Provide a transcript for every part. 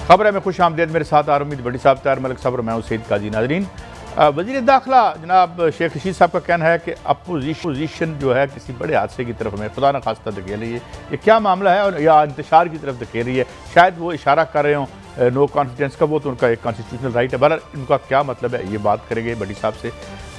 खबर है मैं खुश आमदेद। मेरे साथ आरमीद बड़ी साहब, तार मलिक साहब और मैं सईद काजी। नाजरीन, वज़ीर दाखिला जनाब शेख रशीद साहब का कहना है कि अपोजिशन जो है किसी बड़े हादसे की तरफ हमें खुदा न खास्ता धकेल रही है। ये क्या मामला है और या इंतशार की तरफ धकेल रही है? शायद वो इशारा कर रहे हों नो कॉन्फिडेंस का, वो तो उनका एक कॉन्स्टिट्यूशनल राइट है। बहरहाल इनका क्या मतलब है ये बात करेंगे बड़ी साहब से।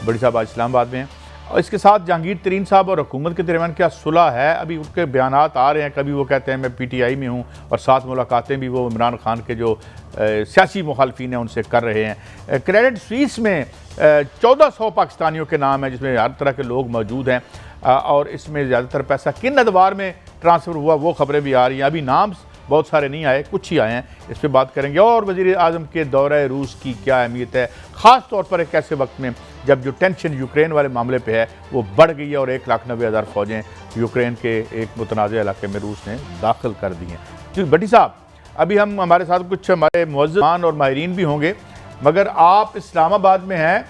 बड़ी साहब आज इस्लामाबाद में हैं और इसके साथ जहांगीर तरीन साहब और हुकूमत के दरमियान क्या सुलह है? अभी उनके बयानात आ रहे हैं, कभी वो कहते हैं मैं PTI में हूँ और साथ मुलाकातें भी वो इमरान खान के जो सियासी मुखालफिन हैं उनसे कर रहे हैं। क्रेडिट स्विस में 1400 पाकिस्तानियों के नाम हैं जिसमें हर तरह के लोग मौजूद हैं और इसमें ज़्यादातर पैसा किन अदवार में ट्रांसफ़र हुआ वो खबरें भी आ रही हैं। अभी नाम बहुत सारे नहीं आए, कुछ ही आए हैं, इस पर बात करेंगे। और वज़ीर आज़म के दौरे रूस की क्या अहमियत है, ख़ास तौर पर एक ऐसे वक्त में जब जो टेंशन यूक्रेन वाले मामले पे है वो बढ़ गई है और 1,90,000 फ़ौजें यूक्रेन के एक मुतनाज़ इलाके में रूस ने दाखिल कर दी हैं। जी भट्टी साहब, अभी हमारे साथ कुछ हमारे मुअज़्ज़िज़ान और माहिरीन भी होंगे, मगर आप इस्लामाबाद में हैं।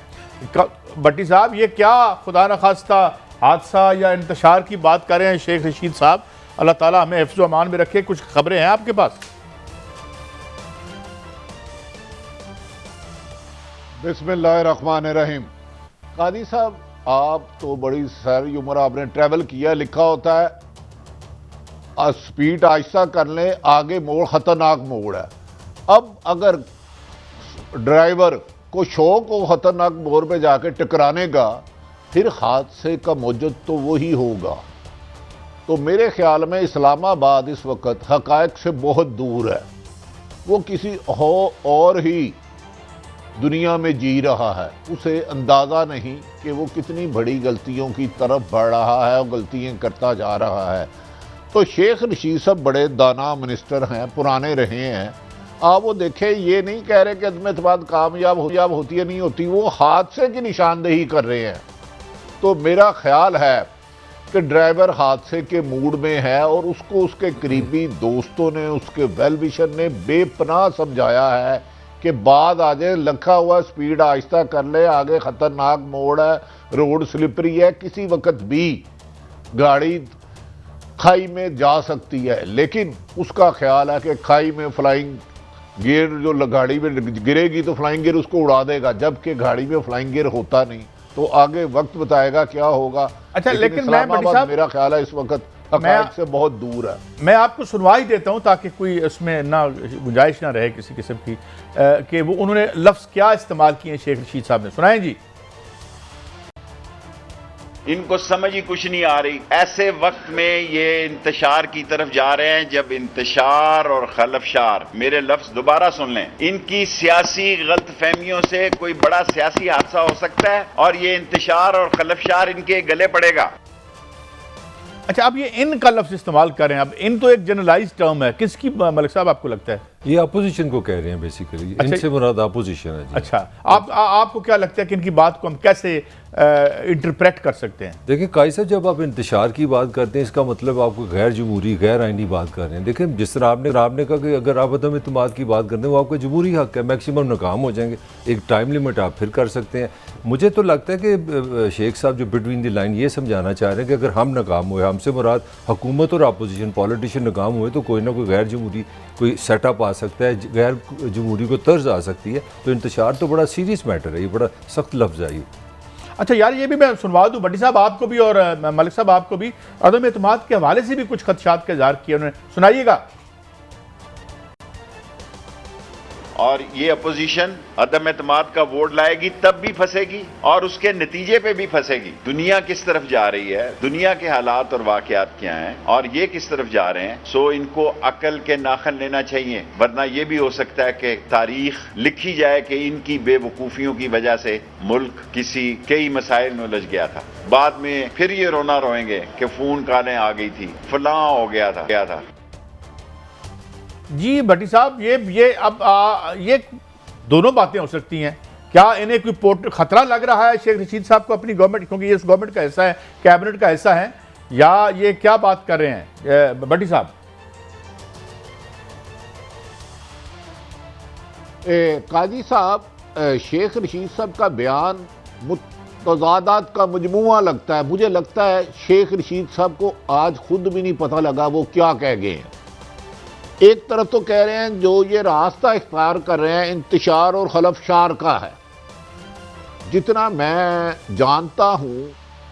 भट्टी साहब, ये क्या खुदा न खास्ता हादसा या इंतशार की बात कर रहे हैं शेख रशीद साहब? अल्लाह ताला हमें हिफ्ज़ व अमान में रखे। कुछ खबरें हैं आपके पास? बिस्मिल्लाहिर्रहमानिर्रहीम। कादी साहब, आप तो बड़ी सारी उम्र आपने ट्रैवल किया, लिखा होता है स्पीड आहिस्ता कर लें, आगे मोड़ खतरनाक मोड़ है। अब अगर ड्राइवर को शौक हो खतरनाक मोड़ पे जाके टकराने का, फिर हादसे का मौजूद तो वही होगा। तो मेरे ख्याल में इस्लामाबाद इस वक्त हकायक से बहुत दूर है, वो किसी और ही दुनिया में जी रहा है। उसे अंदाज़ा नहीं कि वो कितनी बड़ी गलतियों की तरफ बढ़ रहा है और गलतियां करता जा रहा है। तो शेख रशीद साहब बड़े दाना मिनिस्टर हैं, पुराने रहे हैं। आप वो देखें, ये नहीं कह रहे कि अदम एतमाद कामयाब होती है नहीं होती, वो हादसे की निशानदेही कर रहे हैं। तो मेरा ख्याल है कि ड्राइवर हादसे के मूड में है और उसको उसके करीबी दोस्तों ने, उसके वेल विशर ने बेपनाह समझाया है कि बाद आ जाए, लखा हुआ स्पीड आहिस्ता कर ले, आगे खतरनाक मोड़ है, रोड स्लिपरी है, किसी वक्त भी गाड़ी खाई में जा सकती है। लेकिन उसका ख्याल है कि खाई में फ्लाइंग गियर जो गाड़ी में गिरेगी तो फ्लाइंग गियर उसको उड़ा देगा, जबकि गाड़ी में फ्लाइंग गियर होता नहीं। तो आगे वक्त बताएगा क्या होगा। अच्छा, लेकिन मेरा ख्याल है इस वक्त हक़ाइक़ से बहुत दूर है। मैं आपको सुनवा ही देता हूं ताकि कोई इसमें ना गुंजाइश ना रहे किसी किस्म की कि वो उन्होंने लफ्ज़ क्या इस्तेमाल किए शेख रशीद साहब ने। सुनाएं जी। इनको समझ ही कुछ नहीं आ रही। ऐसे वक्त में ये इंतशार की तरफ जा रहे हैं जब इंतशार और खलफशार, मेरे लफ्ज दोबारा सुन लें, इनकी सियासी गलत फहमियों से कोई बड़ा सियासी हादसा हो सकता है और ये इंतशार और खलफशार इनके गले पड़ेगा। अच्छा, अब ये इन का लफ्ज़ इस्तेमाल कर रहे हैं। अब इन तो एक जनरलाइज टर्म है, किसकी मलिक साहब आपको लगता है? ये अपोजिशन को कह रहे हैं बेसिकली। अच्छा, इनसे मुराद अपोजिशन है जी। अच्छा, आपको क्या लगता है कि इनकी बात को हम कैसे इंटरप्रेट कर सकते हैं? देखिए काई साहब, जब आप इंतशार की बात करते हैं इसका मतलब आपको गैर जमहूरी गैर आइनी बात कर रहे हैं। देखिए जिस तरह आपने कहा कि अगर आप अदम इत्तेमाद की बात करते हैं वो आपका जमहूरी हक है, मैक्सिमम नाकाम हो जाएंगे, एक टाइम लिमिट आप फिर कर सकते हैं। मुझे तो लगता है कि शेख साहब जो बिटवीन द लाइन ये समझाना चाह रहे हैं कि अगर हम नाकाम हुए, हमसे मुराद हुकूमत और अपोजिशन पॉलिटिशियन नाकाम हुए, तो कोई ना कोई गैर जमहूरी कोई सेटअप आ सकता है, गैर जमहूरी को तर्ज आ सकती है। तो इंतशार तो बड़ा सीरियस मैटर है, ये बड़ा सख्त लफ्ज़ है ये। अच्छा यार, ये भी मैं सुनवा दूं भट्टी साहब आपको भी और मलिक साहब आपको भी, अदम एतमाद के हवाले से भी कुछ खदशात का इज़हार किया उन्होंने, सुनाइएगा। और ये अपोजिशन अदम एतमाद का वोट लाएगी तब भी फंसेगी और उसके नतीजे पे भी फंसेगी। दुनिया किस तरफ जा रही है, दुनिया के हालात और वाकयात क्या हैं और ये किस तरफ जा रहे हैं। सो इनको अकल के नाखन लेना चाहिए, वरना ये भी हो सकता है कि तारीख लिखी जाए कि इनकी बेवकूफ़ियों की वजह से मुल्क कई मसाइल में उलझ गया था। बाद में फिर ये रोना रोएंगे कि फ़ोन कॉलें आ गई थी, फलां हो गया था। जी भट्टी साहब, ये दोनों बातें हो सकती हैं। क्या इन्हें कोई खतरा लग रहा है शेख रशीद साहब को अपनी गवर्नमेंट, क्योंकि ये इस गवर्नमेंट का हिस्सा है, कैबिनेट का हिस्सा है, या ये क्या बात कर रहे हैं भट्टी साहब? काजी साहब, शेख रशीद साहब का बयान तजादात का मजमुआ लगता है। मुझे लगता है शेख रशीद साहब को आज खुद भी नहीं पता लगा वो क्या कह गए हैं। एक तरफ तो कह रहे हैं जो ये रास्ता इख्तियार कर रहे हैं इंतशार और खलफशार का है। जितना मैं जानता हूं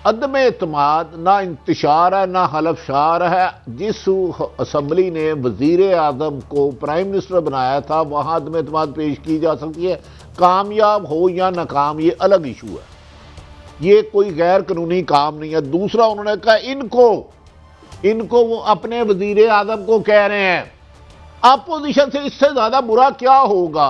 अदम एतमाद ना इंतशार है ना हलफशार है। जिस असम्बली ने वजीर आजम को प्राइम मिनिस्टर बनाया था वहां अदम एतमाद पेश की जा सकती है, कामयाब हो या नाकाम ये अलग इशू है, ये कोई गैर कानूनी काम नहीं है। दूसरा उन्होंने कहा इनको वो अपने वजीर आजम को कह रहे हैं। अपोजिशन से इससे ज्यादा बुरा क्या होगा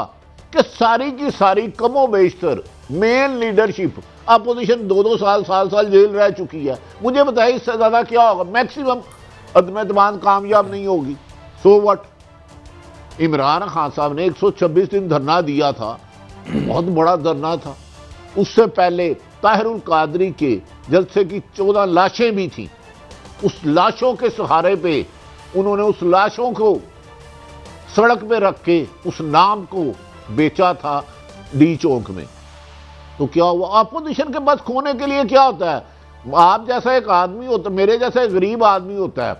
कि सारी की सारी कमो बेशतर मेन लीडरशिप अपोजिशन 2-2 साल जेल रह चुकी है। मुझे बताइए इससे ज्यादा क्या होगा? मैक्सिमम अदम एतमाद कामयाब नहीं होगी। So what? इमरान खान साहब ने 126 दिन धरना दिया था, बहुत बड़ा धरना था। उससे पहले ताहिरुल कादरी के जलसे की 14 लाशें भी थी। उस लाशों के सहारे पे उन्होंने उस लाशों को सड़क पे रख के उस नाम को बेचा था डी चौक में। तो क्या हुआ? अपोजिशन के पास खोने के लिए क्या होता है? आप जैसा एक आदमी होता, मेरे जैसा एक गरीब आदमी होता है,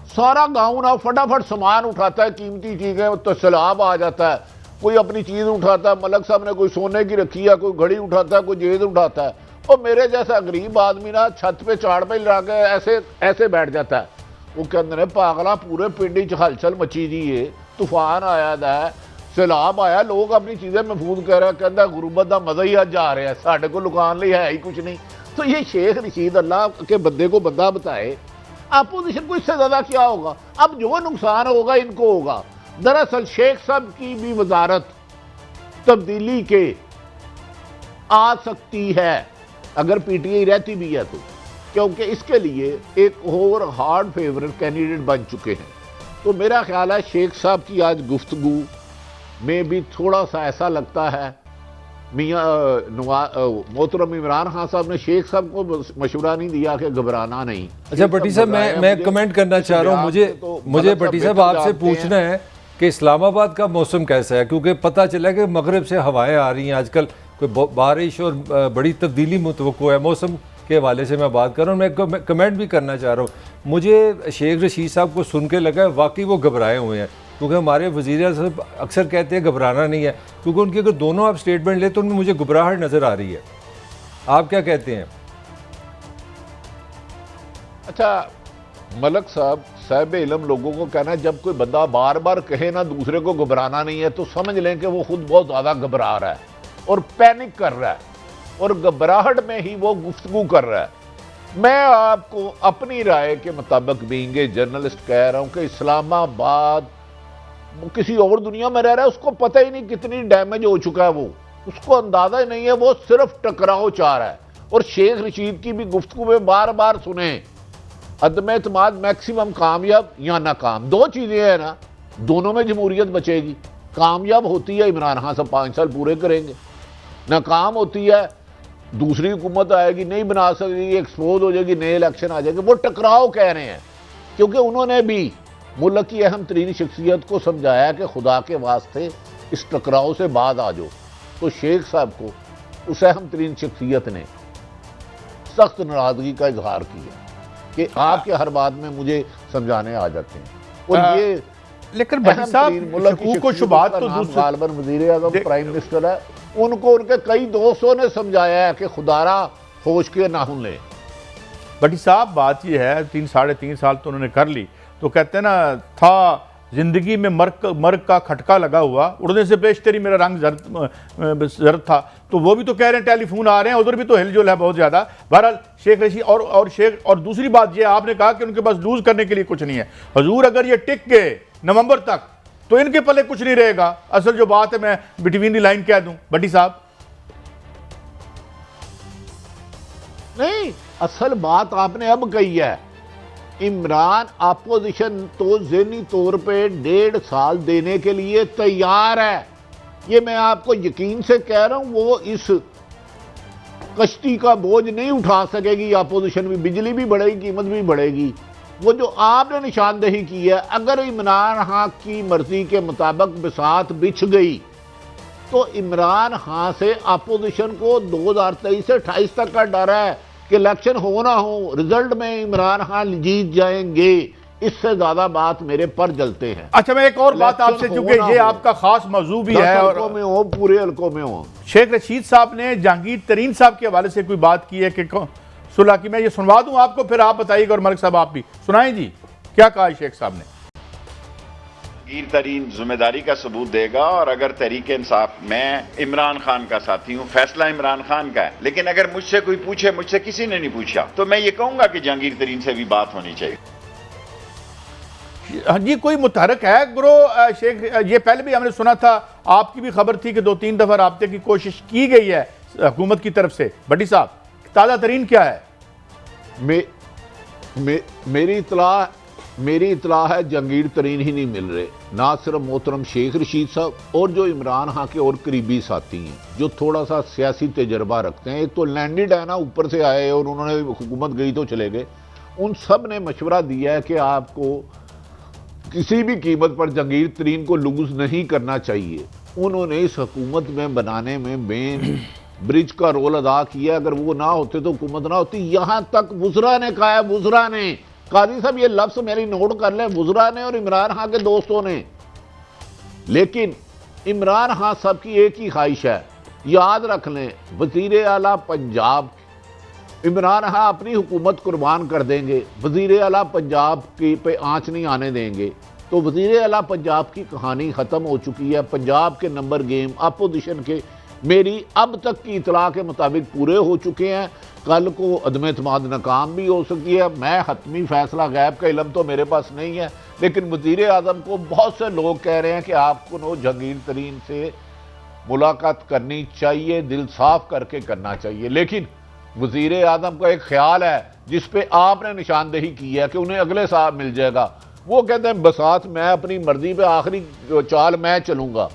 सारा गांव ना फटाफट सामान उठाता है, कीमती चीजें, तो सैलाब आ जाता है। कोई अपनी चीज उठाता है, मलक साहब ने कोई सोने की रखी है, कोई घड़ी उठाता है, कोई जेद उठाता है। और मेरे जैसा गरीब आदमी ना छत पे चाड़ पे लगा के ऐसे ऐसे बैठ जाता है। वो कहते हैं पागला पूरे पिंडी च हलचल मची दी है, तूफान आया है, सैलाब आया, लोग अपनी चीजें महफूज कर रहे हैं, कहता गुरबत का मजा ही अज आ रहा है, साढ़े को लुकान लिए है ही कुछ नहीं। तो ये शेख रशीद अल्लाह के बंदे को बंदा बताए, अपोजिशन को इससे ज्यादा क्या होगा? अब जो नुकसान होगा इनको होगा। दरअसल शेख साहब की भी वजारत तब्दीली के आ सकती है अगर पीटीआई रहती भी है तो, क्योंकि इसके लिए एक और हार्ड फेवरेट कैंडिडेट बन चुके हैं। तो मेरा ख्याल है शेख साहब की आज गुफ्तगू में भी थोड़ा सा ऐसा लगता है, मियाँ मोहतरम इमरान खान साहब ने शेख साहब को मशवरा नहीं दिया कि घबराना नहीं। अच्छा भट्टी साहब, मैं कमेंट करना चाह रहा हूँ। मुझे भट्टी साहब आपसे पूछना है कि इस्लामाबाद का मौसम कैसा है, क्योंकि पता चला कि मगरब से हवाएं आ रही हैं आजकल, कोई बारिश और बड़ी तब्दीली मुतवक्को है। मौसम के हवाले से मैं बात कर रहा हूँ। मैं कमेंट भी करना चाह रहा हूँ। मुझे शेख रशीद साहब को सुन के लगा वाकई वो घबराए हुए हैं, क्योंकि हमारे वज़ीर साहब अक्सर कहते हैं घबराना नहीं है, क्योंकि उनकी अगर दोनों आप स्टेटमेंट ले तो उनमें मुझे घबराहट नज़र आ रही है। आप क्या कहते हैं? अच्छा मलक साहब इल्म लोगों को कहना है जब कोई बंदा बार बार कहे ना दूसरे को घबराना नहीं है तो समझ लें कि वो खुद बहुत ज़्यादा घबरा रहा है और पैनिक कर रहा है और घबराहट में ही वो गुफ्तगू कर रहा है। मैं आपको अपनी राय के मुताबिक बीइंग ए जर्नलिस्ट कह रहा हूं कि इस्लामाबाद किसी और दुनिया में रह रहा है, उसको पता ही नहीं कितनी डैमेज हो चुका है, वो उसको अंदाजा ही नहीं है, वो सिर्फ टकराव चाह रहा है। और शेख रशीद की भी गुफ्तगू में बार बार सुने अदम एतमाद मैक्सिमम कामयाब या नाकाम, दो चीजें हैं ना, दोनों में जमहूरियत बचेगी। कामयाब होती है इमरान खान साहब 5 साल पूरे करेंगे, नाकाम होती है दूसरी हुकूमत आएगी, नहीं बना सकेगी, एक्सपोज हो जाएगी, नए इलेक्शन आ जाएंगे। वो टकराव कह रहे हैं क्योंकि उन्होंने भी मुल्क की अहम तरीन शख्सियत को समझाया कि खुदा के वास्ते इस टकराव से बाद आ जाओ। तो शेख साहब को उस अहम तरीन शख्सियत ने सख्त नाराजगी का इजहार किया कि आपके हर बात में मुझे समझाने आ जाते हैं। और ये लेकिन भट्टी साहब को शुबात तो गालबन वजीर आज़म प्राइम मिनिस्टर है, उनको उनके कई दोस्तों ने समझाया है कि खुदारा होश के नाहुन ले। भट्टी साहब बात यह है 3-3.5 साल तो उन्होंने कर ली, तो कहते हैं ना था जिंदगी में मर्ग का खटका लगा हुआ, उड़ने से पेश तेरी मेरा रंग जर्द था। तो वो भी तो कह रहे हैं टेलीफोन आ रहे हैं, उधर भी तो हिलजुल है बहुत ज़्यादा। बहरहाल शेख रशीद और दूसरी बात ये आपने कहा कि उनके पास लूज करने के लिए कुछ नहीं है। हजूर अगर ये टिक गए नवंबर तक तो इनके पल्ले कुछ नहीं रहेगा। असल जो बात है मैं बिटवीन दी लाइन कह दूं भट्टी साहब, नहीं असल बात आपने अब कही है। इमरान अपोजिशन तो ज़हनी तौर पे 1.5 साल देने के लिए तैयार है, ये मैं आपको यकीन से कह रहा हूं। वो इस कश्ती का बोझ नहीं उठा सकेगी अपोजिशन भी, बिजली भी बढ़ेगी, कीमत भी बढ़ेगी। वो जो आपने निशानदेही की है, अगर इमरान खान की मर्जी के मुताबिक बिसात बिछ गई तो इमरान खान से अपोजिशन को 2023 से 28 तक का डर है कि इलेक्शन हो ना हो, रिजल्ट में इमरान खान जीत जाएंगे। इससे ज्यादा बात मेरे पर जलते हैं। अच्छा, मैं एक और बात आपसे, इलेक्शन चूंकि हो ना ये हो, आपका खास मौजू भी 10 है हलकों और में हो, पूरे हलकों में हो। शेख रशीद साहब ने जहांगीर तरीन साहब के हवाले से कोई बात की है कि सुलह की? मैं ये सुनवा दूं आपको, फिर आप बताइएगा, और मलिक साहब आप भी सुनाएं जी, क्या कहा शेख साहब ने? जहांगीर तरीन जिम्मेदारी का सबूत देगा, और अगर तहरीक इंसाफ, मैं इमरान खान का साथी हूं, फैसला इमरान खान का है, लेकिन अगर मुझसे कोई पूछे, मुझसे किसी ने नहीं पूछा, तो मैं ये कहूंगा कि जहांगीर तरीन से भी बात होनी चाहिए। हाँ जी, कोई मुतहरक है गुरो शेख? ये पहले भी हमने सुना था, आपकी भी खबर थी कि 2-3 दफा राब्ते की कोशिश की गई है हुकूमत की तरफ से। भट्टी साहब, ताज़ा तरीन क्या है? मेरी इतला है जहांगीर तरीन ही नहीं मिल रहे, ना सिर्फ मोहतरम शेख रशीद साहब और जो इमरान खान के और करीबी साथी हैं जो थोड़ा सा सियासी तजर्बा रखते हैं। एक तो लैंडेड है ना, ऊपर से आए और उन्होंने हुकूमत गई तो चले गए। उन सब ने मशवरा दिया है कि आपको किसी भी कीमत पर जहांगीर तरीन को लूज नहीं करना चाहिए। उन्होंने इस हुकूमत में बनाने में मेन ब्रिज का रोल अदा किया। अगर वो ना होते तो हुकूमत ना होती। यहां तक वुज़रा ने कहा है, वुज़रा ने, काजी साहब ये लफ्ज मेरी नोट कर लें, वुज़रा ने और इमरान खान के दोस्तों ने। लेकिन इमरान खान साहब की एक ही ख्वाहिश है, याद रख लें, वज़ीर आला पंजाब इमरान खान अपनी हुकूमत कुर्बान कर देंगे, वज़ीर आला पंजाब की पे आंच नहीं आने देंगे, तो वज़ीर आला पंजाब की कहानी ख़त्म हो चुकी है। पंजाब के नंबर गेम अपोजिशन के मेरी अब तक की इतला के मुताबिक पूरे हो चुके हैं। कल को अदम एतमाद नाकाम भी हो सकती है। मैं हतमी फैसला गैब का इल्म तो मेरे पास नहीं है, लेकिन वज़ीर आज़म को बहुत से लोग कह रहे हैं कि आपको जहांगीर तरीन से मुलाकात करनी चाहिए, दिल साफ करके करना चाहिए। लेकिन वज़ीर आज़म का एक ख्याल है जिस पे आपने निशानदेही की है कि उन्हें अगले साल मिल जाएगा। वो कहते हैं बसात मैं अपनी मर्जी पे आखिरी चाल मैं चलूंगा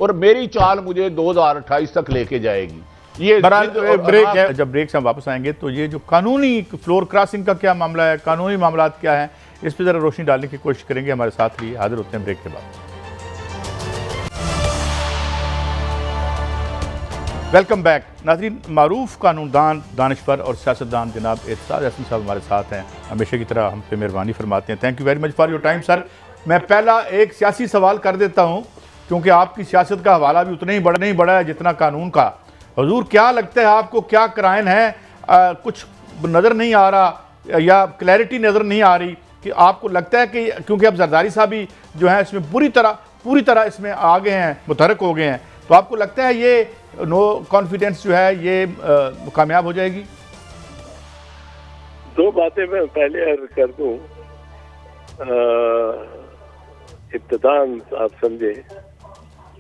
और मेरी चाल मुझे 2028 तक लेके जाएगी। ये ब्रेक है। जब ब्रेक से हम वापस आएंगे तो ये जो कानूनी फ्लोर क्रॉसिंग का क्या मामला है, कानूनी मामला क्या है, इस पर जरा रोशनी डालने की कोशिश करेंगे। हमारे साथ लिए हाजिर होते हैं ब्रेक के बाद। वेलकम बैक नाज़रीन। मारूफ कानूनदान, दानिशवर और सियासतदान जनाब एतसाद हसन साहब हमारे साथ हैं। हमेशा की तरह हम पे मेहरबानी फरमाते हैं। Thank you very much for your time sir. मैं पहला एक सियासी सवाल कर देता हूँ, क्योंकि आपकी सियासत का हवाला भी उतना ही नहीं बड़ा है जितना कानून का। हुजूर, क्या लगता है आपको, क्या क्राइम है? कुछ नज़र नहीं आ रहा या क्लैरिटी नज़र नहीं आ रही कि आपको लगता है कि क्योंकि अब जरदारी साहब भी जो है इसमें पूरी तरह इसमें आ गए हैं, मुतहरक हो गए हैं, तो आपको लगता है ये नो कॉन्फिडेंस जो है ये कामयाब हो जाएगी? दो बातें मैं पहले अर्ज कर दूं। इब्तिदान आप समझे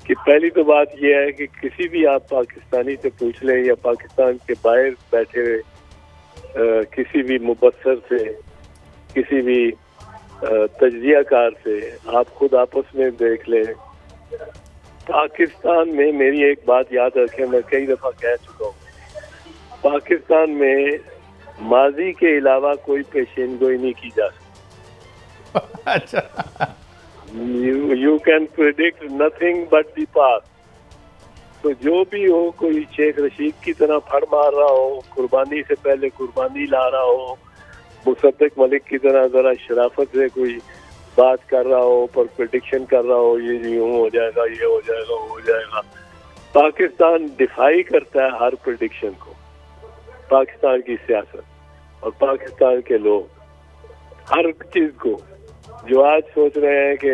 कि पहली तो बात यह है कि किसी भी आप पाकिस्तानी से पूछ लें या पाकिस्तान के बाहर बैठे हुए किसी भी मुबस्सर से, किसी भी तज्जियाकार से, आप खुद आपस में देख लें, पाकिस्तान में, मेरी एक बात याद रखें, मैं कई दफा कह चुका हूँ, पाकिस्तान में माजी के अलावा कोई पेशेनगोई नहीं की जा सकती। अच्छा, you can predict nothing but the past. तो जो भी हो, कोई शेख रशीद की तरह फड़ मार रहा हो, कुर्बानी से पहले कुर्बानी ला रहा हो, मुसद्दिक मलिक की तरह जरा शराफत से कोई बात कर रहा हो, पर प्रेडिक्शन कर रहा हो, ये यूं हो जाएगा, ये हो जाएगा, वो हो जाएगा। पाकिस्तान डिफाई करता है हर प्रेडिक्शन को, पाकिस्तान की सियासत और पाकिस्तान के लोग हर चीज को। जो आज सोच रहे हैं कि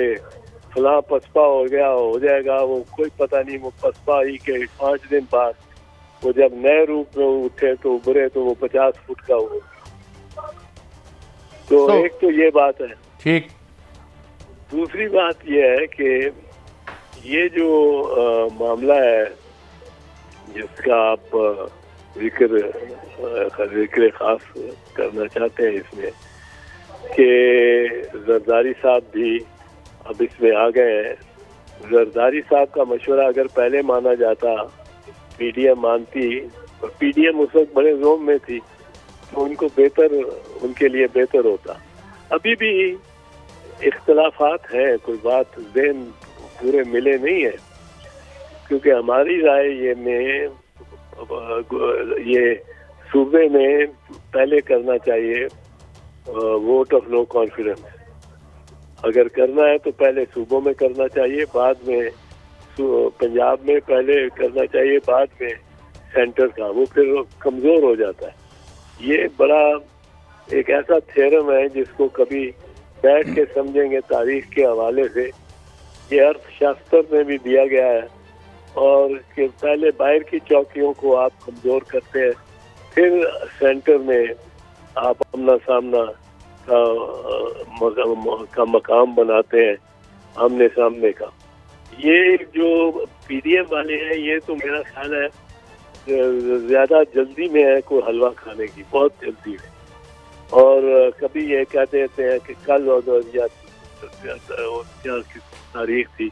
फलां पसपा हो गया, हो जाएगा, वो कोई पता नहीं। वो पसपा ही के 5 दिन बाद वो जब नए रूप में उठे तो उभरे तो वो 50 फुट का हुआ। तो एक तो ये बात है। ठीक। दूसरी बात यह है कि ये जो मामला है जिसका आप जिक्र खास करना चाहते हैं इसमें, कि जरदारी साहब भी अब इसमें आ गए हैं। जरदारी साहब का मशवरा अगर पहले माना जाता, पीडीएम मानती, और पीडीएम उस वक्त बड़े जोम में थी, तो उनको बेहतर, उनके लिए बेहतर होता। अभी भी इख्तलाफात हैं, कोई बात ज़हन पूरे मिले नहीं है, क्योंकि हमारी राय ये सूबे में पहले करना चाहिए वोट ऑफ नो कॉन्फिडेंस। अगर करना है तो पहले सूबों में करना चाहिए, बाद में पंजाब में पहले करना चाहिए, बाद में सेंटर का। वो फिर कमज़ोर हो जाता है। ये बड़ा एक ऐसा थ्योरम है जिसको कभी बैठ के समझेंगे तारीख के हवाले से। ये अर्थशास्त्र में भी दिया गया है, और कि पहले बाहर की चौकियों को आप कमज़ोर करते हैं, फिर सेंटर में आप आमना सामना का मकाम बनाते हैं, आमने सामने का। ये जो पीडीएम वाले हैं, ये तो मेरा ख्याल है ज़्यादा जल्दी में है कोई हलवा खाने की, बहुत जल्दी में। और कभी ये कह देते हैं कि कल और या तारीख थी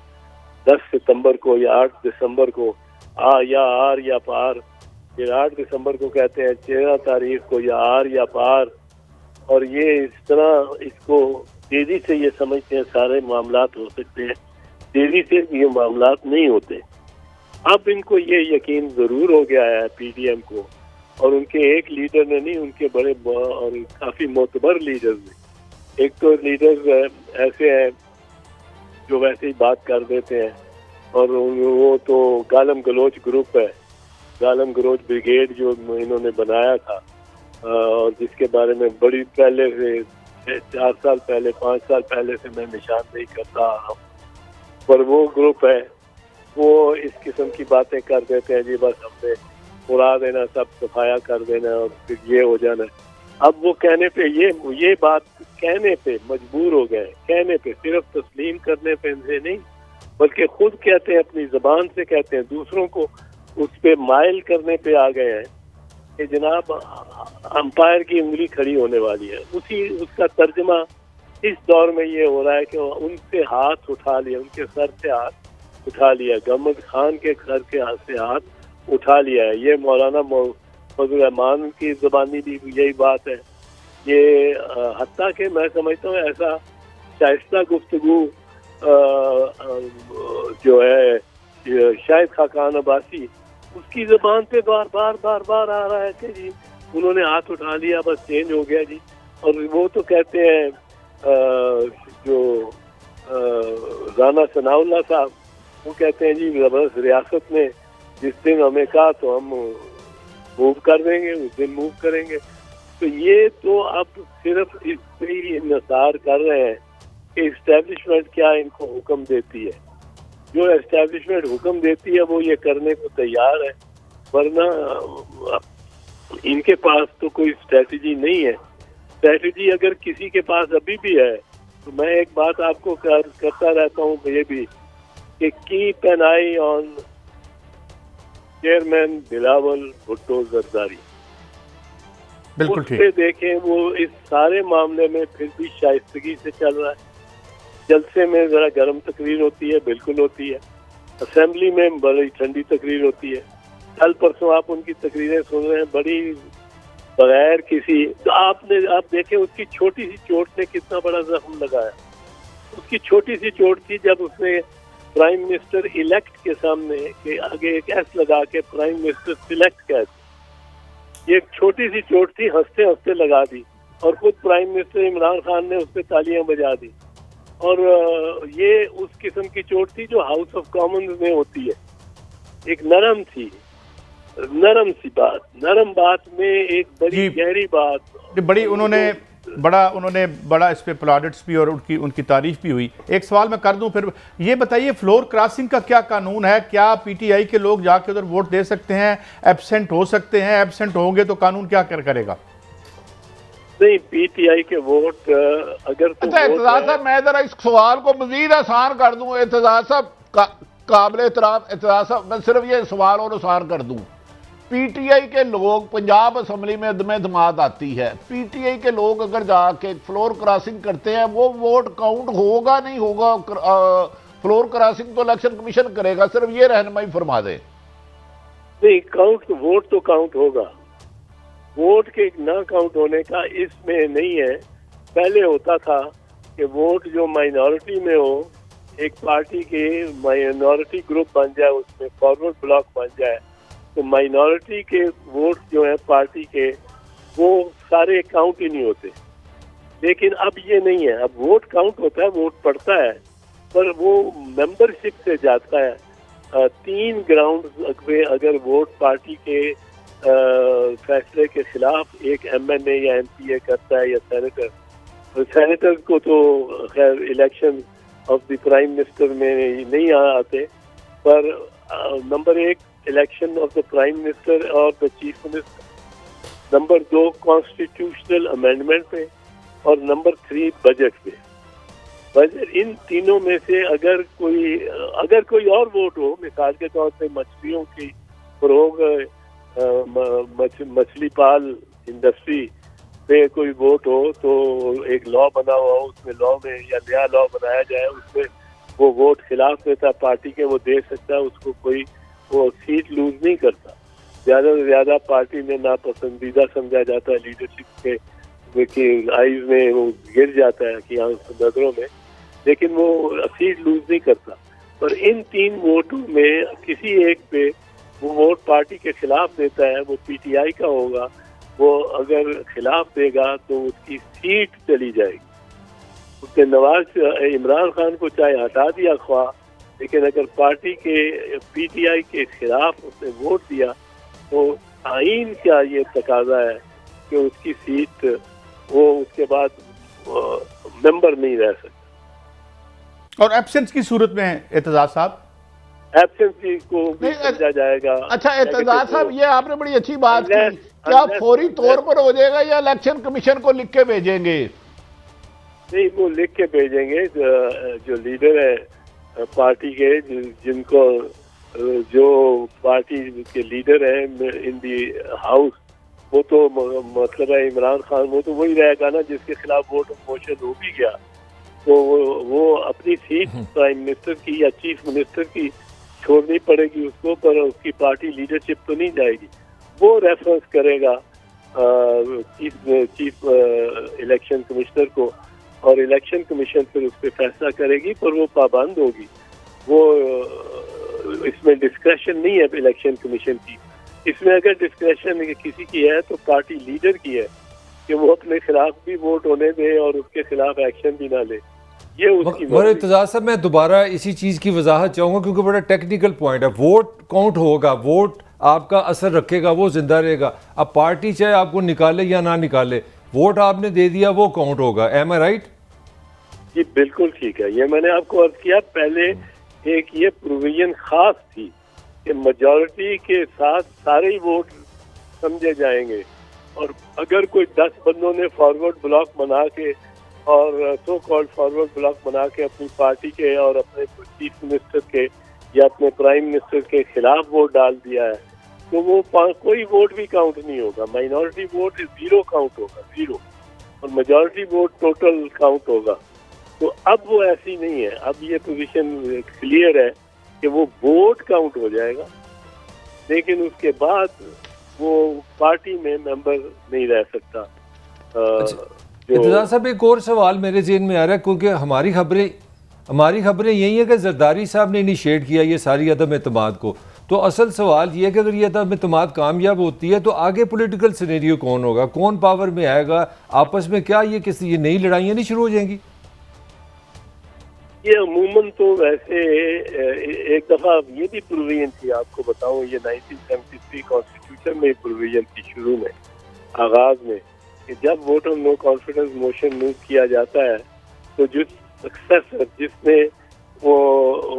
10 सितंबर को या 8 दिसंबर को, आर या पार। फिर 8 दिसंबर को कहते हैं 13 तारीख को या आर या पार। और ये इस तरह इसको तेजी से ये समझते हैं सारे मामलात हो सकते हैं, तेजी से ये मामलात नहीं होते। अब इनको ये यकीन जरूर हो गया है पीडीएम को, और उनके एक लीडर ने नहीं, उनके बड़े और काफी मोतबर लीडर्स ने। एक तो लीडर्स ऐसे हैं जो वैसे ही बात कर देते हैं, और वो तो गालम गलोच ग्रुप है, गालम गलोच ब्रिगेड जो इन्होंने बनाया था, और जिसके बारे में बड़ी पहले से 4 साल पहले 5 साल पहले से मैं निशानदेही करता आ रहा हूँ। पर वो ग्रुप है, वो इस किस्म की बातें कर देते हैं जी, बस हमने उड़ा देना, सब सफाया कर देना और फिर ये हो जाना। अब वो कहने पे ये बात कहने पे मजबूर हो गए, कहने पे, सिर्फ तस्लीम करने पे से नहीं, बल्कि खुद कहते हैं, अपनी जबान से कहते हैं, दूसरों को उस पे माइल करने पे आ गए हैं कि जनाब अंपायर की उंगली खड़ी होने वाली है। उसका तर्जमा इस दौर में ये हो रहा है कि उनसे हाथ उठा लिया, उनके सर से हाथ उठा लिया, गहमद खान के सर के हाथ से हाथ उठा लिया है। ये मौलाना फजल रहमान की ज़बानी भी यही बात है। ये हत्ता के मैं समझता हूँ ऐसा शाइस्ता गुफ्तगू जो है शायद खाकान अब्बासी, उसकी ज़बान पे बार बार आ रहा है कि जी उन्होंने हाथ उठा लिया, बस चेंज हो गया जी। और वो तो कहते हैं जो राना सनाउल्लाह साहब, वो कहते हैं जी जबरदस्त रियासत में जिस दिन हमें कहा तो हम मूव कर देंगे, उस दिन मूव करेंगे। तो ये तो अब सिर्फ इस पे ही इंतजार कर रहे हैं कि इस्टेब्लिशमेंट क्या इनको हुक्म देती है। जो एस्टेब्लिशमेंट हुक्म देती है वो ये करने को तैयार है, वरना इनके पास तो कोई स्ट्रेटजी नहीं है। स्ट्रेटजी अगर किसी के पास अभी भी है तो मैं एक बात आपको करता रहता हूँ ये भी कि keep an I on chairman Bilawal Bhutto Zardari. बिल्कुल उस पे ठीक। देखें, वो इस सारे मामले में फिर भी शाइस्तगी से चल रहा है। जलसे में जरा गर्म तकरीर होती है, बिल्कुल होती है, असेंबली में बड़ी ठंडी तकरीर होती है। कल परसों आप उनकी तकरीरें सुन रहे हैं, बड़ी बगैर किसी, तो आप देखें उसकी छोटी सी चोट ने कितना बड़ा जख्म लगाया। उसकी छोटी सी चोट थी जब उसने प्राइम मिनिस्टर इलेक्ट के सामने के आगे एक एस लगा के प्राइम मिनिस्टर सिलेक्ट कह दी। ये एक छोटी सी चोट थी, हंसते हंसते लगा दी, और खुद प्राइम मिनिस्टर इमरान खान ने उस पर तालियां बजा दी। और ये उस किस्म की चोट थी जो हाउस ऑफ कॉमन्स में होती है। एक नरम थी, नरम सी बात, नरम बात में एक बड़ी गहरी बात, बड़ी उन्होंने बड़ा इस पे प्लाडिट्स भी और उनकी तारीफ भी हुई। एक सवाल मैं कर दूं फिर, ये बताइए फ्लोर क्रॉसिंग का क्या कानून है? क्या पीटीआई के लोग जाके उधर वोट दे सकते हैं, एब्सेंट हो सकते हैं? एब्सेंट होंगे तो कानून क्या करेगा? नहीं, पीटीआई के वोट अगर तो एतजाज साहब, मैं जरा इस सवाल को मजीद आसान कर दूं। एतजाज साहब, काबिल एहतराम एतजाज साहब, मैं सिर्फ ये सवाल और आसान कर दूं। पीटीआई के लोग, पंजाब असम्बली में अदम एतमाद आती है, पीटीआई के लोग अगर जाके फ्लोर क्रॉसिंग करते हैं, वो वोट काउंट होगा नहीं होगा? फ्लोर क्रॉसिंग तो इलेक्शन कमीशन करेगा, सिर्फ ये रहनुमाई फरमा दे। नहीं, काउंट वोट तो काउंट होगा। वोट के ना काउंट होने का इसमें नहीं है। पहले होता था कि वोट जो माइनॉरिटी में हो, एक पार्टी के माइनॉरिटी ग्रुप बन जाए, उसमें फॉरवर्ड ब्लॉक बन जाए, तो माइनॉरिटी के वोट जो है पार्टी के, वो सारे काउंट ही नहीं होते। लेकिन अब ये नहीं है, अब वोट काउंट होता है, वोट पड़ता है, पर वो मेंबरशिप से जाता है। 3 ग्राउंड पे अगर वोट पार्टी के फैसले के खिलाफ एक MNA या MPA करता है या सेनेटर, तो सेनेटर को तो खैर election of the prime minister में नहीं आते, पर number 1 election of the prime minister और the chief minister, number 2 constitutional amendment पे, और नंबर 3 बजट पे। बजट, इन तीनों में से अगर कोई और वोट हो, मिसाल के तौर पे मछलियों की फरोग, मछली पाल इंडस्ट्री पे कोई वोट हो, तो एक लॉ बना हुआ हो, उसमें लॉ में या नया लॉ बनाया जाए, उसमें वो वोट खिलाफ देता पार्टी के, वो दे सकता है, उसको कोई वो सीट लूज नहीं करता। ज़्यादा से ज़्यादा पार्टी में नापसंदीदा समझा जाता है, लीडरशिप के आईज में वो गिर जाता है कि नजरों में, लेकिन वो सीट लूज नहीं करता। पर इन 3 वोटों में किसी एक पे वो वोट पार्टी के खिलाफ देता है, वो PTI का होगा, वो अगर खिलाफ देगा तो उसकी सीट चली जाएगी। उसने इमरान खान को चाहे हटा दिया ख्वाह, लेकिन अगर पार्टी के PTI के खिलाफ उसने वोट दिया तो आईन का ये तकाजा है कि उसकी सीट वो उसके बाद मेंबर नहीं रह सकता। और एब्सेंस की सूरत में एतजाज साहब, एब्सेंस को भी समझा जाएगा। अच्छा एतजाज साहब, ये आपने बड़ी अच्छी बात की, क्या फौरी तौर पर हो जाएगा या इलेक्शन कमीशन को लिख के भेजेंगे? नहीं, वो लिख के भेजेंगे। जो लीडर है पार्टी के, जिनको जो पार्टी के लीडर है इन दी हाउस, वो तो मतलब है इमरान खान, वो तो वही रहेगा ना जिसके खिलाफ वोट ऑफ मोशन हो भी गया, तो वो अपनी सीट प्राइम मिनिस्टर की या चीफ मिनिस्टर की छोड़नी पड़ेगी उसको, पर उसकी पार्टी लीडरशिप तो नहीं जाएगी। वो रेफरेंस करेगा चीफ इलेक्शन कमिश्नर को, और इलेक्शन कमीशन फिर उस पर फैसला करेगी, पर वो पाबंद होगी। वो इसमें डिस्क्रेशन नहीं है इलेक्शन कमीशन की। इसमें अगर डिस्क्रेशन किसी की है तो पार्टी लीडर की है कि वो अपने खिलाफ भी वोट होने दे और उसके खिलाफ एक्शन भी ना ले। ये उसकी मगर इत्तेजाज साहब, मैं दोबारा इसी चीज़ की वजाहत चाहूँगा क्योंकि बड़ा टेक्निकल पॉइंट है। वोट काउंट होगा, वोट आपका असर रखेगा, वो जिंदा रहेगा। अब पार्टी चाहे आपको निकाले या ना निकाले, वोट आपने दे दिया, वो काउंट होगा। एम आई राइट? जी बिल्कुल ठीक है। ये मैंने आपको अर्ज किया पहले, एक ये प्रोविजन खास थी कि मेजॉरिटी के साथ सारे ही वोट समझे जाएंगे, और अगर कोई 10 बंदों ने फॉरवर्ड ब्लॉक बना के और सो कॉल्ड फॉरवर्ड ब्लॉक बना के अपनी पार्टी के और अपने चीफ मिनिस्टर के या अपने प्राइम मिनिस्टर के खिलाफ वोट डाल दिया है, तो वो कोई वोट भी काउंट नहीं होगा। माइनॉरिटी वोट 0 काउंट होगा, 0, और मेजॉरिटी वोट टोटल काउंट होगा। तो अब वो ऐसी नहीं है। अब ये पोजीशन क्लियर है कि वो वोट काउंट हो जाएगा, लेकिन उसके बाद वो पार्टी में मेंबर नहीं रह सकता। इत्तेजाज साहब, एक और सवाल मेरे ज़हन में आ रहा है, क्योंकि हमारी खबरें यही है कि जरदारी साहब ने इनिशिएट किया ये सारी अदम एतमाद को। तो असल सवाल ये है कि अगर ये अदम एतमाद कामयाब होती है तो आगे पॉलिटिकल सिनेरियो कौन होगा, कौन पावर में आएगा, आपस में क्या ये नई लड़ाइयाँ नहीं शुरू हो जाएंगी? ये अमूमन तो वैसे एक दफ़ा ये भी प्रोविजन थी, आपको बताऊं, ये 1973 कॉन्स्टिट्यूशन में प्रोविजन थी शुरू में, आगाज में, कि जब vote of no confidence motion move किया जाता है तो जो सक्सेसर, जिसने वो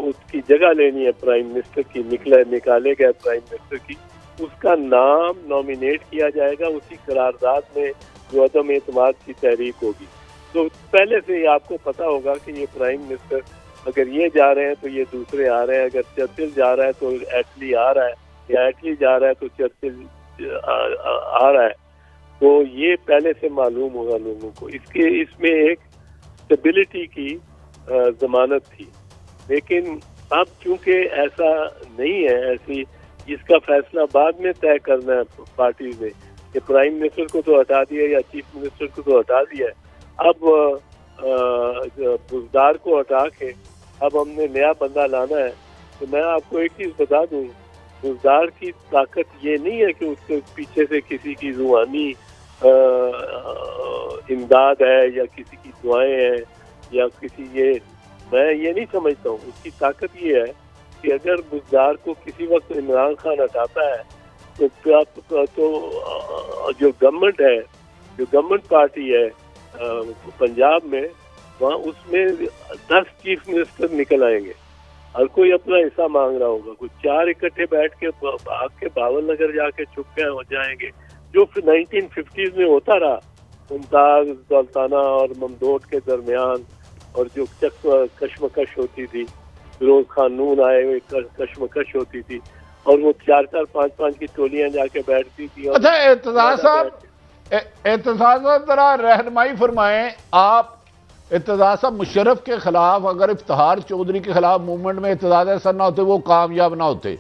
उसकी जगह लेनी है प्राइम मिनिस्टर की, निकाले गए प्राइम मिनिस्टर की, उसका नाम नॉमिनेट किया जाएगा उसी करारदाद में जो अदम एतमाद की तहरीक होगी। तो पहले से ही आपको पता होगा कि ये प्राइम मिनिस्टर, अगर ये जा रहे हैं तो ये दूसरे आ रहे हैं, अगर चर्चिल जा रहा है तो एटली आ रहा है, या एटली जा रहा है तो चर्चिल आ रहा है। तो ये पहले से मालूम होगा लोगों को। इसमें एक स्टेबिलिटी की जमानत थी, लेकिन अब चूंकि ऐसा नहीं है, ऐसी इसका फैसला बाद में तय करना है पार्टी ने कि प्राइम मिनिस्टर को तो हटा दिया या चीफ मिनिस्टर को तो हटा दिया है, अब बुजदार को हटा के अब हमने नया बंदा लाना है। तो मैं आपको एक चीज बता दूं, बुजदार की ताकत ये नहीं है कि उसके पीछे से किसी की जुबानी इमदाद है या किसी की दुआएं हैं या किसी मैं ये नहीं समझता हूँ। उसकी ताकत ये है कि अगर बुज़दार को किसी वक्त इमरान खान हटाता है तो जो गवर्नमेंट है, जो गवर्नमेंट पार्टी है पंजाब में, वहाँ उसमें 10 चीफ मिनिस्टर निकल आएंगे। हर कोई अपना हिस्सा मांग रहा होगा। कुछ 4 इकट्ठे बैठ के भाग के बावल नगर जाके चुप गए हो जाएंगे, जो 1950s में होता रहा मुमताज सुल्ताना और ममदोद के दरमियान, और जो कश्मकश होती थी, फिरोज खान नून आए हुए कश्मकश होती थी, और वो 4-4, 5-5 की टोलियां जाके बैठती थी। अच्छा एतजाज साहब जरा रहनुमाई फरमाएं, आप एतजाज साहब मुशर्रफ के खिलाफ, अगर इफ्तिखार चौधरी के खिलाफ मूवमेंट में एतजाज ऐसा ना होते, वो कामयाब ना होते,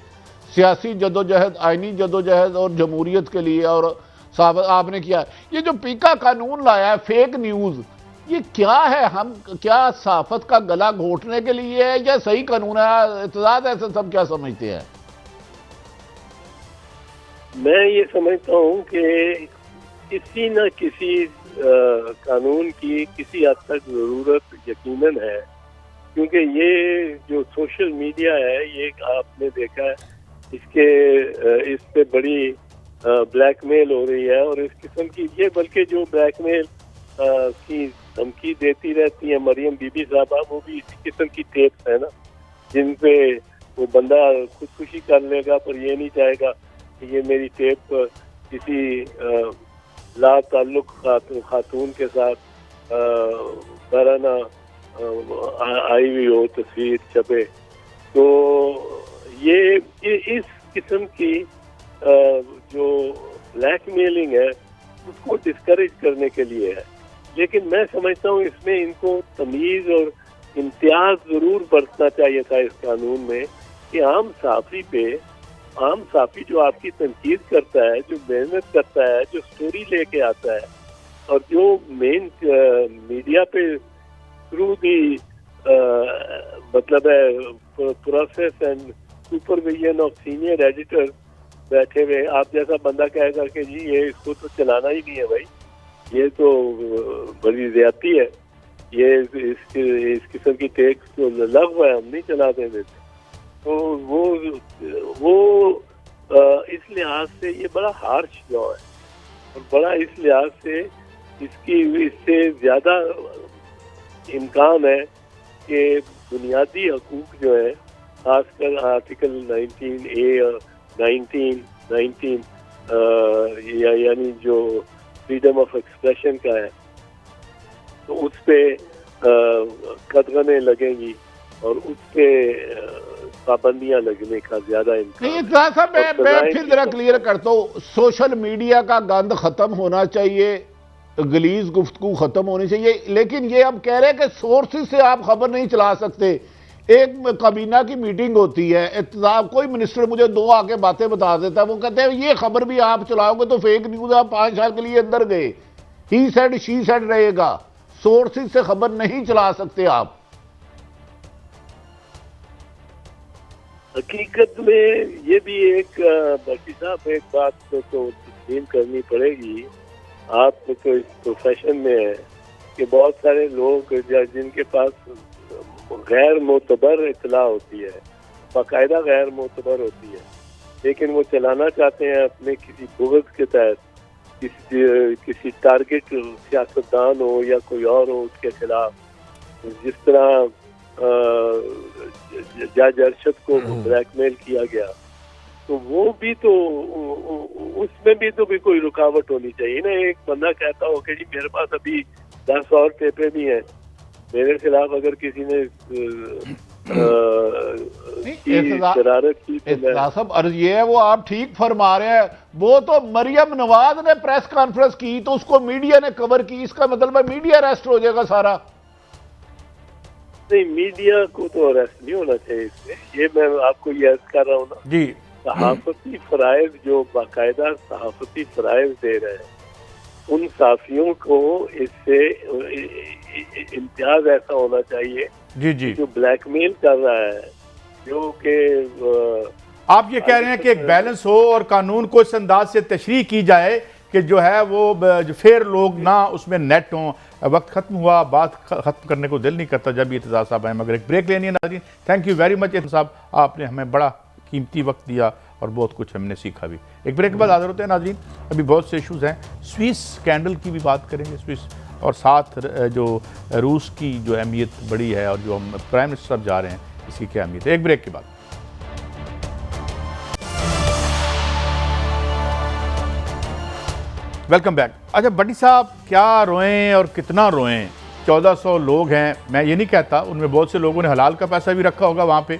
सियासी जदोजहद, आइनी जदोजहद और जमहूरियत के लिए, और साबित आपने किया। ये जो पीका कानून लाया है, फेक न्यूज़, ये क्या है? हम क्या सहाफत का गला घोटने के लिए है या सही कानून है? एतजाज ऐसे सब क्या समझते हैं? मैं ये समझता हूँ कि किसी न किसी कानून की किसी हद तक ज़रूरत यकीनन है, क्योंकि ये जो सोशल मीडिया है, ये आपने देखा है, इस पे बड़ी ब्लैकमेल हो रही है, और इस किस्म की ये, बल्कि जो ब्लैकमेल की धमकी देती रहती है मरियम बीबी साहबा, वो भी इसी किस्म की टेप्स है ना, जिन पे वो बंदा खुदकुशी कर लेगा पर ये नहीं चाहेगा कि ये मेरी टेप किसी ला ताल्लुक खातून के साथ बराना आई हुई हो, तस्वीर छपे। तो ये इस किस्म की जो ब्लैकमेलिंग है उसको डिस्करेज करने के लिए है। लेकिन मैं समझता हूँ इसमें इनको तमीज़ और इम्तियाज ज़रूर बरतना चाहिए था इस कानून में, कि आम साफ़ी जो आपकी तनकीद करता है, जो मेहनत करता है, जो स्टोरी लेके आता है, और जो मेन मीडिया पे थ्रू दी मतलब है process and supervision of senior editor बैठे हुए, आप जैसा बंदा कहेगा कि जी ये इसको तो चलाना ही नहीं है भाई, ये तो बड़ी ज्यादती है, ये इस किस्म की टेक्स तो लग हुआ है, हम नहीं चलाते देते। तो वो इस लिहाज से ये बड़ा हार्श लॉ है, और बड़ा इस लिहाज से इससे ज़्यादा इम्कान है कि बुनियादी हकूक़ जो है, खासकर आर्टिकल 19A और 19 यानी जो फ्रीडम ऑफ एक्सप्रेशन का है, तो उस पे कदगने लगेंगी और उस पे पाबंदियां लगने का ज्यादा इम्कान। मैं फिर जरा क्लियर करता हूँ, सोशल मीडिया का गंद खत्म होना चाहिए, गलीज गुफ्तगू खत्म होनी चाहिए, लेकिन ये आप कह रहे हैं कि सोर्सेज से आप खबर नहीं चला सकते। एक काबीना की मीटिंग होती है, इत्तेफाक कोई मिनिस्टर मुझे 2 आके बातें बता देता है, वो कहते हैं ये खबर भी आप चलाओगे तो फेक न्यूज, आप 5 साल के लिए अंदर गए, ही सेड शी सेड रहेगा, सोर्सेज से खबर नहीं चला सकते आप। हकीकत में ये भी एक भट्टी साहब एक बात तो तस्लीम करनी पड़ेगी, आप तो इस प्रोफेशन में है कि बहुत सारे लोग जिनके पास गैर मोतबर इतला होती है, बाकायदा गैर मोतबर होती है, लेकिन वो चलाना चाहते हैं अपने किसी बुग़्ज़ के तहत, किसी टारगेट सियासतदान हो या कोई और हो उसके खिलाफ, जिस तरह जज अरशद को ब्लैकमेल किया गया, तो वो भी तो उसमें भी तो कोई रुकावट होनी चाहिए ना। एक बंदा कहता हो कि जी मेरे पास अभी 10 और टेपें भी हैं, मेरे खिलाफ अगर किसी ने शरारत की तो सब अर्ज ये है, वो आप ठीक फरमा रहे हैं, वो तो मरियम नवाज ने प्रेस कॉन्फ्रेंस की तो उसको मीडिया ने कवर की, इसका मतलब है मीडिया अरेस्ट हो जाएगा सारा। नहीं, मीडिया को तो अरेस्ट नहीं होना चाहिए इसमें, ये मैं आपको याद कर रहा हूँ ना जी। सहाफती फराइज जो बाकायदा सहाफती फराइज दे रहे हैं, उन साफियों को इससे इम्तियाज ऐसा होना चाहिए जी जी, जो ब्लैकमेल कर रहा है, जो कि आप ये कह रहे हैं कि एक बैलेंस हो और कानून को इस अंदाज से तशरीह की जाए कि जो है वो जो फेर लोग ना उसमें नेट हों। वक्त ख़त्म हुआ, बात ख़त्म करने को दिल नहीं करता जब ये एतजाज़ साहब आए, मगर एक ब्रेक लेनी है नाज़रीन। थैंक यू वेरी मच साहब, आपने हमें बड़ा कीमती वक्त दिया और बहुत कुछ हमने सीखा भी। एक ब्रेक के बाद हाज़िर होते हैं नाज़रीन। अभी बहुत से इशूज़ हैं, स्विस स्कैंडल की भी बात करेंगे, स्विस और साथ जो रूस की जो अहमियत बड़ी है और जो हम प्राइम मिनिस्टर साहब जा रहे हैं इसकी क्या अहमियत है। एक ब्रेक के बाद वेलकम बैक। अच्छा भट्टी साहब, क्या रोएं और कितना रोएं? 1400 लोग हैं, मैं ये नहीं कहता, उनमें बहुत से लोगों ने हलाल का पैसा भी रखा होगा वहाँ पे,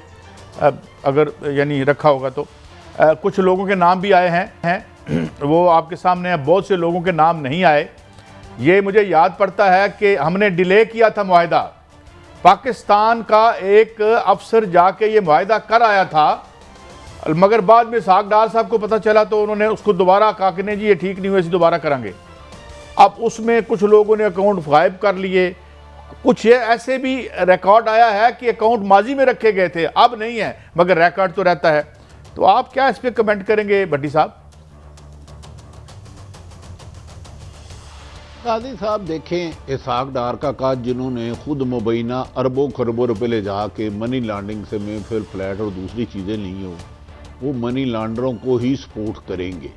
अगर यानी रखा होगा तो कुछ लोगों के नाम भी आए हैं वो आपके सामने हैं, बहुत से लोगों के नाम नहीं आए। ये मुझे याद पड़ता है कि हमने डिले किया था मुआहिदा, पाकिस्तान का एक अफसर जाके ये मुआहिदा कर आया था, मगर बाद में इसहाक डार साहब को पता चला तो उन्होंने उसको दोबारा कहा कि नहीं जी ये ठीक नहीं हुआ, इसे दोबारा करेंगे। अब उसमें कुछ लोगों ने अकाउंट गायब कर लिए, कुछ ये ऐसे भी रिकॉर्ड आया है कि अकाउंट माजी में रखे गए थे, अब नहीं है मगर रिकॉर्ड तो रहता है। तो आप क्या इस पर कमेंट करेंगे भट्टी साहब? काजी साहब देखें, इसहाक डार का काज जिन्होंने खुद मुबैना अरबों खरबों रुपए ले जाके मनी लॉन्ड्रिंग से में फिर फ्लैट और दूसरी चीज़ें ली हो, वो मनी लॉन्डरों को ही सपोर्ट करेंगे।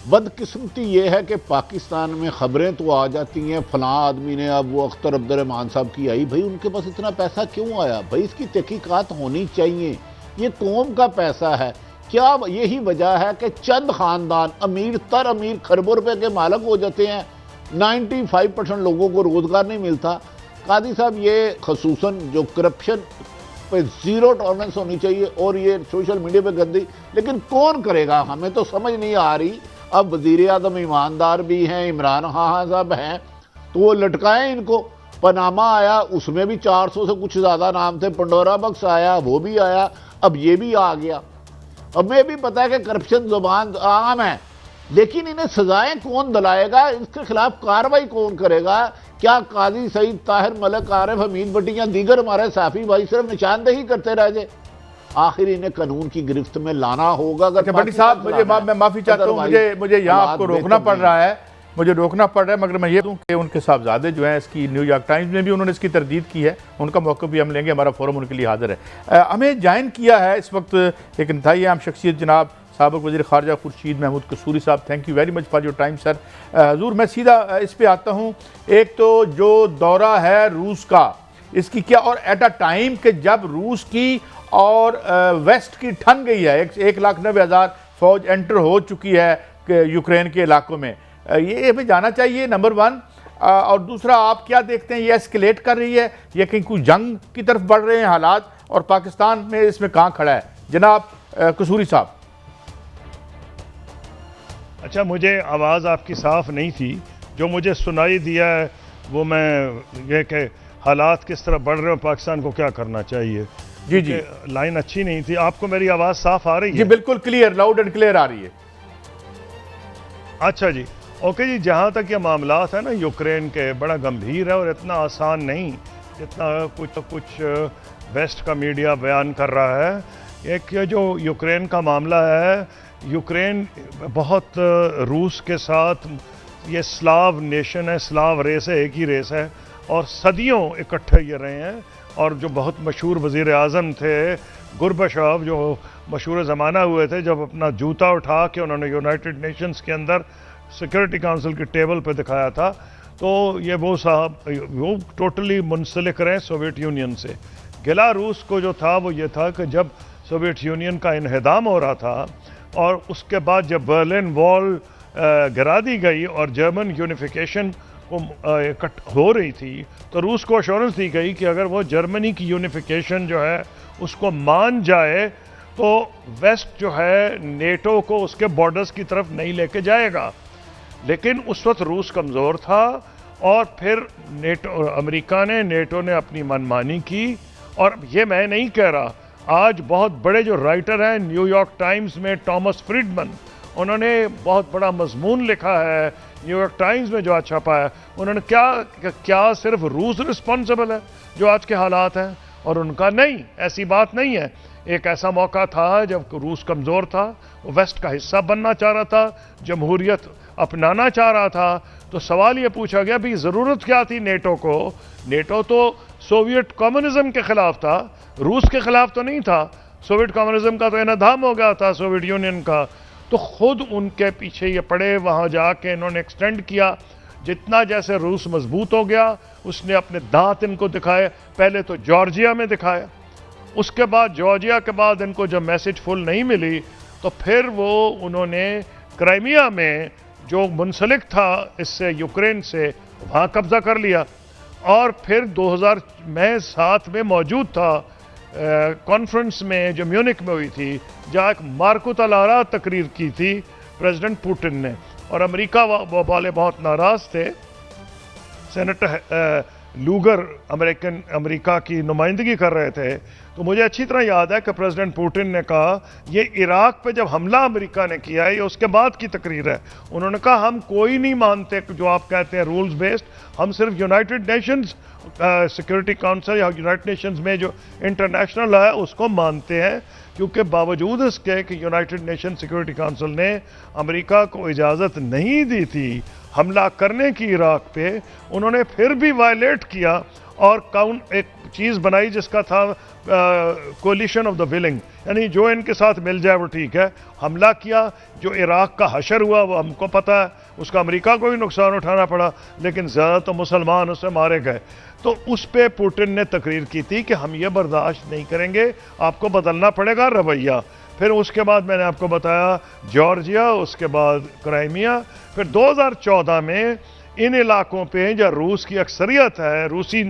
बदकिस्मती ये है कि पाकिस्तान में खबरें तो आ जाती हैं, फलां आदमी ने, अब वो अख्तर अब्दुर्रहमान साहब की आई, भाई उनके पास इतना पैसा क्यों आया? भाई इसकी तहकीकात होनी चाहिए, ये कौम का पैसा है। क्या यही वजह है कि चंद खानदान अमीर तर अमीर खरबों रुपए के मालिक हो जाते हैं, 95% लोगों को रोजगार नहीं मिलता? कादी साहब, ये खसूसन जो करप्शन पे जीरो टॉलरेंस होनी चाहिए और ये सोशल मीडिया पे गंदी, लेकिन कौन करेगा? हमें तो समझ नहीं आ रही। अब वजीर आज़म ईमानदार भी हैं, इमरान खान साहब हैं, तो वो लटकाएं इनको। पनामा आया, उसमें भी 400 से कुछ ज़्यादा नाम थे, पंडोरा बक्स आया, वो भी आया, अब ये भी आ गया। अब मैं भी पता है कि करप्शन जुबान आम है, लेकिन इन्हें सजाएं कौन दिलाएगा? इसके खिलाफ कार्रवाई कौन करेगा? क्या काजी सईद ताहिर, मलिक, आरिफ, हमीद भट्टी या दीगर हमारे साफी भाई सिर्फ निशानदेही करते रह जाए? आखिर इन्हें कानून की गिरफ्त में लाना होगा। अगर भट्टी साहब, मैं माफी चाहता हूँ, मुझे यहाँ आपको रोकना पड़ रहा है, मगर मैं ये दूं कि उनके साहबजादे जो हैं, इसकी न्यूयॉर्क टाइम्स में भी उन्होंने इसकी तरदीद की है, उनका मौक़िफ़ भी हम लेंगे, हमारा फोरम उनके लिए हाजिर है। हमें ज्वाइन किया है इस वक्त एक इंतहाई अहम शख्सियत जनाब साबिक़ वज़ीर ख़ारजा खुर्शीद महमूद कसूरी साहब। Thank you very much for your time sir. हजूर, मैं सीधा इस पर आता हूँ। एक तो जो दौरा है रूस का, इसकी क्या, और एट अ टाइम कि जब रूस की और वेस्ट की ठन गई है, 1,90,000 फ़ौज एंटर हो चुकी है यूक्रेन के इलाकों में, ये हमें जाना चाहिए नंबर वन। और दूसरा, आप क्या देखते हैं, ये एस्केलेट कर रही है, ये कहीं कोई जंग की तरफ बढ़ रहे हैं हालात, और पाकिस्तान में इसमें कहाँ खड़ा है जनाब कसूरी साहब? अच्छा, मुझे आवाज़ आपकी साफ नहीं थी, जो मुझे सुनाई दिया है वो मैं ये कि हालात किस तरह बढ़ रहे हो, पाकिस्तान को क्या करना चाहिए। जी जी, लाइन अच्छी नहीं थी। आपको मेरी आवाज़ साफ आ रही है? जी बिल्कुल क्लियर, लाउड एंड क्लियर आ रही है। अच्छा जी, ओके जी। जहाँ तक ये मामलात है ना यूक्रेन के, बड़ा गंभीर है और इतना आसान नहीं जितना कुछ वेस्ट का मीडिया बयान कर रहा है। एक ये जो यूक्रेन का मामला है, यूक्रेन बहुत रूस के साथ, ये स्लाव नेशन है, स्लाव रेस है, एक ही रेस है, और सदियों इकट्ठे ये रहे हैं। और जो बहुत मशहूर वज़ीर आज़म थे गुरबाचोव, जो मशहूर ज़माना हुए थे, जब अपना जूता उठा के उन्होंने यूनाइटेड नेशंस के अंदर सिक्योरिटी काउंसिल की टेबल पे दिखाया था, तो ये वो साहब वो टोटली मुंसलिक रहे सोवियत यूनियन से। गिला रूस को जो था वो ये था कि जब सोवियत यूनियन का इन्हदाम हो रहा था और उसके बाद जब बर्लिन वॉल गिरा दी गई और जर्मन यूनिफिकेशन को हो रही थी, तो रूस को अश्योरेंस दी गई कि अगर वो जर्मनी की यूनिफिकेशन जो है उसको मान जाए तो वेस्ट जो है नेटो को उसके बॉर्डर्स की तरफ नहीं लेके जाएगा। लेकिन उस वक्त रूस कमज़ोर था और फिर अमेरिका ने, नेटो ने अपनी मनमानी की। और ये मैं नहीं कह रहा, आज बहुत बड़े जो राइटर हैं न्यूयॉर्क टाइम्स में, टॉमस फ्रीडमैन, उन्होंने बहुत बड़ा मजमून लिखा है न्यूयॉर्क टाइम्स में जो आज छपा है। उन्होंने क्या सिर्फ रूस रिस्पॉन्सिबल है जो आज के हालात हैं? और उनका नहीं, ऐसी बात नहीं है। एक ऐसा मौका था जब रूस कमज़ोर था, वो वेस्ट का हिस्सा बनना चाह रहा था, जमहूरियत अपनाना चाह रहा था। तो सवाल ये पूछा गया भी ज़रूरत क्या थी नेटो को? नेटो तो सोवियत कम्युनिज्म के खिलाफ था, रूस के खिलाफ तो नहीं था। सोवियत कम्युनिज्म का तो इन्हदाम हो गया था सोवियत यूनियन का। तो खुद उनके पीछे ये पड़े, वहाँ जाके इन्होंने एक्सटेंड किया। जितना जैसे रूस मजबूत हो गया, उसने अपने दांत इनको दिखाए। पहले तो जॉर्जिया में दिखाया, उसके बाद जॉर्जिया के बाद इनको जब मैसेज फुल नहीं मिली तो फिर वो उन्होंने क्राइमिया में जो मुंसलिक था इससे यूक्रेन से, वहाँ कब्जा कर लिया। और फिर 2000 में साथ में मौजूद था कॉन्फ्रेंस में जो म्यूनिक में हुई थी, जहाँ एक मार्को अल-आरा तकरीर की थी प्रेसिडेंट पुतिन ने, और अमेरिका वाले बहुत नाराज़ थे। सेनेटर लूगर अमेरिका की नुमाइंदगी कर रहे थे। तो मुझे अच्छी तरह याद है कि प्रेसिडेंट पुतिन ने कहा ये इराक पे जब हमला अमेरिका ने किया है, ये उसके बाद की तकरीर है। उन्होंने कहा हम कोई नहीं मानते जो आप कहते हैं रूल्स बेस्ड, हम सिर्फ यूनाइटेड नेशंस सिक्योरिटी काउंसिल या यूनाइटेड नेशंस में जो इंटरनेशनल है उसको मानते हैं। क्योंकि बावजूद इसके कि यूनाइटेड नेशन सिक्योरिटी काउंसिल ने अमेरिका को इजाज़त नहीं दी थी हमला करने की इराक पे, उन्होंने फिर भी वायलेट किया और एक चीज़ बनाई जिसका था कोलिशन ऑफ द विलिंग, यानी जो इनके साथ मिल जाए वो ठीक है। हमला किया, जो इराक का हशर हुआ वो हमको पता है, उसका अमेरिका को भी नुकसान उठाना पड़ा, लेकिन ज़्यादा तो मुसलमान उससे मारे गए। तो उस पे पुतिन ने तकरीर की थी कि हम ये बर्दाश्त नहीं करेंगे, आपको बदलना पड़ेगा रवैया। फिर उसके बाद मैंने आपको बताया जॉर्जिया, उसके बाद क्राइमिया। फिर 2014 में इन इलाकों पे जहाँ रूस की अक्सरियत है, रूसी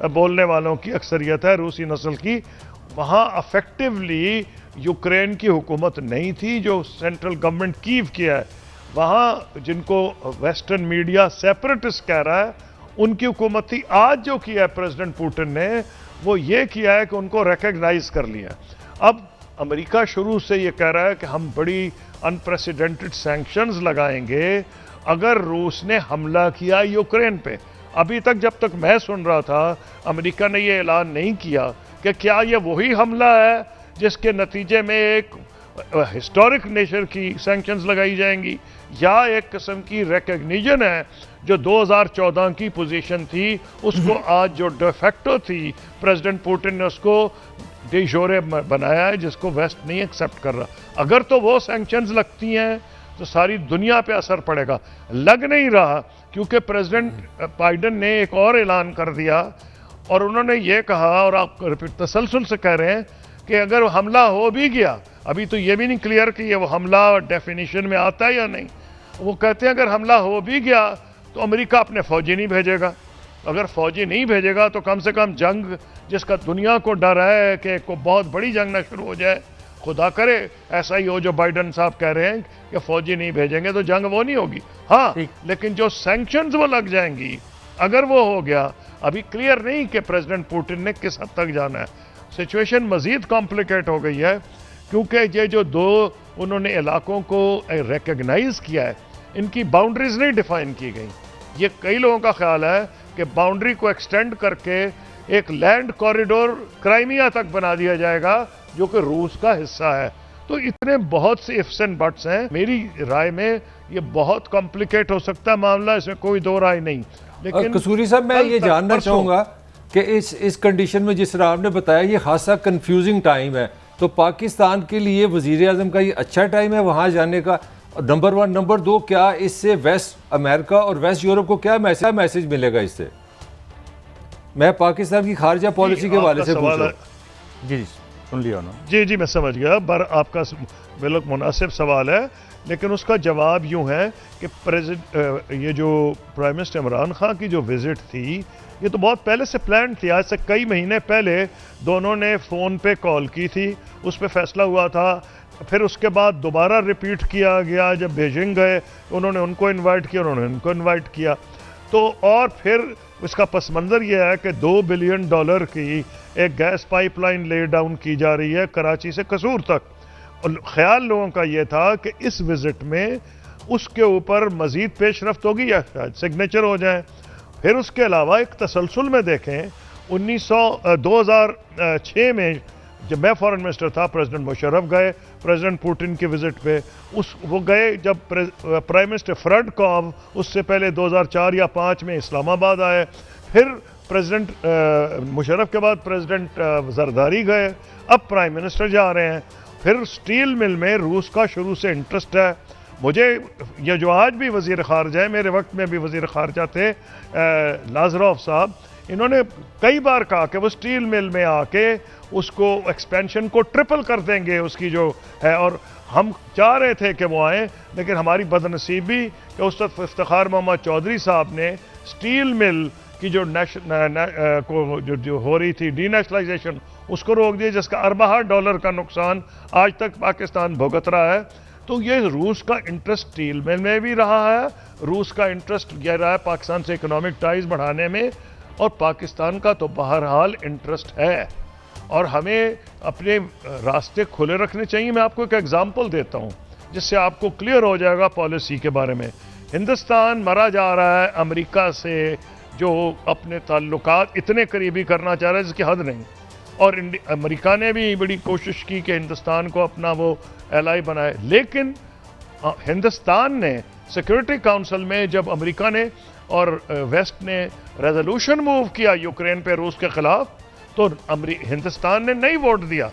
बोलने वालों की अक्सरियत है, रूसी नस्ल की, वहाँ अफेक्टिवली यूक्रेन की हुकूमत नहीं थी जो सेंट्रल गवर्नमेंट कीव किया है। वहाँ जिनको वेस्टर्न मीडिया सेपरेटिस्ट कह रहा है उनकी हुकूमत थी। आज जो किया है प्रेसिडेंट पुतिन ने वो ये किया है कि उनको रिकग्नाइज कर लिया। अब अमेरिका शुरू से ये कह रहा है कि हम बड़ी अनप्रेसिडेंटेड सैंक्शंस लगाएंगे अगर रूस ने हमला किया यूक्रेन पे। अभी तक जब तक मैं सुन रहा था अमेरिका ने ये ऐलान नहीं किया कि क्या ये वही हमला है जिसके नतीजे में एक हिस्टोरिक नेचर की सैंक्शंस लगाई जाएंगी, या एक किस्म की रिकग्निशन है जो 2014 की पोजीशन थी उसको आज जो डेफेक्टो थी प्रेसिडेंट पुतिन ने उसको डे जोरे बनाया है, जिसको वेस्ट नहीं एक्सेप्ट कर रहा। अगर तो वो सैंक्शंस लगती हैं तो सारी दुनिया पे असर पड़ेगा। लग नहीं रहा, क्योंकि प्रेसिडेंट बाइडेन ने एक और ऐलान कर दिया और उन्होंने ये कहा, और आप तसलसल से कह रहे हैं कि अगर हमला हो भी गया, अभी तो ये भी नहीं क्लियर कि ये वो हमला डेफिनेशन में आता है या नहीं। वो कहते हैं अगर हमला हो भी गया तो अमेरिका अपने फौजी नहीं भेजेगा। अगर फौजी नहीं भेजेगा तो कम से कम जंग जिसका दुनिया को डर है कि को बहुत बड़ी जंग ना शुरू हो जाए, खुदा करे ऐसा ही हो जो बाइडेन साहब कह रहे हैं कि फौजी नहीं भेजेंगे तो जंग वो नहीं होगी। हाँ, लेकिन जो सैंक्शंस वो लग जाएंगी अगर वो हो गया, अभी क्लियर नहीं कि प्रेसिडेंट पुतिन ने किस हद तक जाना है। सिचुएशन मजीद कॉम्प्लिकेट हो गई है क्योंकि ये जो दो उन्होंने इलाकों को रिकग्नाइज किया है, इनकी बाउंड्रीज नहीं डिफाइन की गई। ये कई लोगों का ख्याल है कि बाउंड्री को एक्सटेंड करके एक लैंड कॉरिडोर क्राइमिया तक बना दिया जाएगा जो कि रूस का हिस्सा है। तो इतने बहुत से इफ्स एंड बट्स हैं। मेरी राय में ये बहुत कॉम्प्लिकेट हो सकता है मामला, इसमें कोई दो राय नहीं। लेकिन कसूरी साहब, मैं ये जानना चाहूँगा कि इस कंडीशन में जिस तरह आपने बताया ये खासा कंफ्यूजिंग टाइम है, तो पाकिस्तान के लिए वज़ीर आज़म का ये अच्छा टाइम है वहाँ जाने का, नंबर 1। नंबर 2, क्या इससे वेस्ट अमेरिका और वेस्ट यूरोप को क्या मैसेज मिलेगा इससे? मैं पाकिस्तान की खारजा पॉलिसी के हवाले से पूछ रहा हूं। जी सुन लिया उन्होंने। जी मैं समझ गया। पर आपका बिल्कुल मुनासिब सवाल है, लेकिन उसका जवाब यूं है कि ये जो प्राइम मिनिस्टर इमरान खान की जो विजिट थी ये तो बहुत पहले से प्लान थी। आज से कई महीने पहले दोनों ने फ़ोन पे कॉल की थी, उस पर फैसला हुआ था। फिर उसके बाद दोबारा रिपीट किया गया, जब बीजिंग गए उन्होंने उनको इनवाइट किया, उन्होंने उनको इनवाइट किया। तो और फिर इसका पस मंज़र यह है कि $2 बिलियन की एक गैस पाइपलाइन ले डाउन की जा रही है कराची से कसूर तक। और ख्याल लोगों का यह था कि इस विज़िट में उसके ऊपर मज़ीद पेशरफ्त होगी या शायद सिग्नेचर हो जाए। फिर उसके अलावा एक तसलसल में देखें 2006 में जब मैं फॉरेन मिनिस्टर था, प्रेसिडेंट मुशर्रफ गए प्रेसिडेंट पुतिन की विजिट पे, वो गए जब प्राइम मिनिस्टर फ्रडकॉव उससे पहले 2004 या 5 में इस्लामाबाद आए, फिर प्रेसिडेंट मुशर्रफ के बाद प्रेसिडेंट जरदारी गए, अब प्राइम मिनिस्टर जा रहे हैं। फिर स्टील मिल में रूस का शुरू से इंटरेस्ट है। मुझे ये जो आज भी वज़ीर ख़ारजा है, मेरे वक्त में भी वज़ीर ख़ारजा थे लाजरोफ साहब, इन्होंने कई बार कहा कि वो स्टील मिल में आके उसको एक्सपेंशन को ट्रिपल कर देंगे उसकी जो है, और हम चाह रहे थे कि वो आए, लेकिन हमारी बदनसीबी कि उस वक्त इफ्तिखार मोहम्मद चौधरी साहब ने स्टील मिल की जो जो हो रही थी डीनेशनलाइजेशन, उसको रोक दिया, जिसका अरबा डॉलर का नुकसान आज तक पाकिस्तान भुगत रहा है। तो ये रूस का इंटरेस्ट स्टील मिल में भी रहा है, रूस का इंटरेस्ट यह रहा है पाकिस्तान से इकोनॉमिक टाइज बढ़ाने में, और पाकिस्तान का तो बहरहाल इंटरेस्ट है, और हमें अपने रास्ते खुले रखने चाहिए। मैं आपको एक एग्जांपल देता हूँ जिससे आपको क्लियर हो जाएगा पॉलिसी के बारे में। हिंदुस्तान मरा जा रहा है अमेरिका से, जो अपने ताल्लुकात इतने करीबी करना चाह रहा है जिसकी हद नहीं, और अमेरिका ने भी बड़ी कोशिश की कि हिंदुस्तान को अपना वो एलाई बनाए, लेकिन हिंदुस्तान ने सिक्योरिटी काउंसिल में जब अमेरिका ने और वेस्ट ने रेजोल्यूशन मूव किया यूक्रेन पे रूस के खिलाफ, तो हिंदुस्तान ने नहीं वोट दिया।